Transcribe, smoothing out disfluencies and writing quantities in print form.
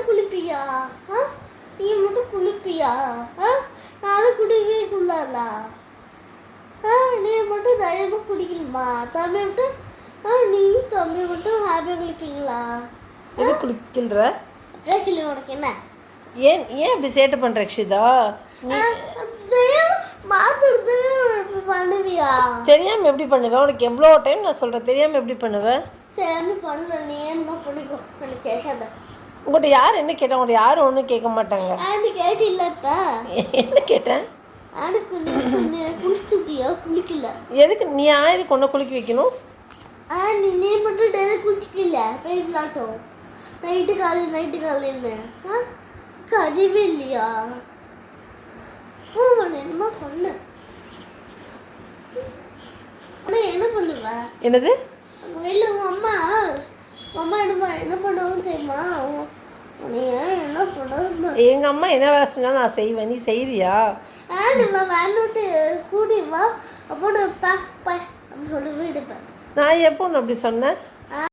மட்டும் குளிப்பியா? நீ மட்டும் குளிப்பியா? நானும் குடிக்கலாம்ல. நீ மட்டும் தைரியமாக குடிக்கணுமா? தம்பி மட்டும் நீயும் தம்பி மட்டும் ஹாப்பியாக குளிப்பீங்களா? எது குளிக்கின்ற? அப்படியே கிளி உனக்கு என்ன? ஏன் இப்படி சேட்டை பண்ணுற ரக்ஷிதா? மாத்துறது பண்ணுவியா? தெரியாமல் எப்படி பண்ணுவேன்? உனக்கு எவ்வளோ டைம் நான் சொல்கிறேன், தெரியாமல் எப்படி பண்ணுவேன்? சரி பண்ண, நீ என்ன பிடிக்கும் எனக்கு கேட்காத. உங்கள்கிட்ட யார் என்ன கேட்டால் உங்கள்கிட்ட யாரும் ஒன்றும் கேட்க மாட்டாங்க. கேட்டு இல்லத்த என்ன கேட்டேன்? அதுக்கு நீ குளிச்சுட்டியா? குளிக்கல. எதுக்கு நீ இதுக்கு ஒன்று குளிக்க வைக்கணும்? நீ மட்டும் டெய்லி குளிச்சிக்கல. போய் விளாட்டோம் நைட்டு காலையின்னு கழிவே இல்லையா? என்ன பண்ணு? என்ன பண்ணுவ? என்னது? வெளில உங்க அம்மா என்ன பண்ணுவாங்கன்னு தெரியுமா? என்ன பண்ண? எங்கள் அம்மா என்ன வேலை சொன்னாலும் நான் செய்வேன். நீ செய்கிறியா? நம்ம வேணுட்டு கூடி வா, அப்போ அப்படின்னு சொல்லி விடுப்பேன். நான் எப்போ ஒன்று அப்படி சொன்னேன்?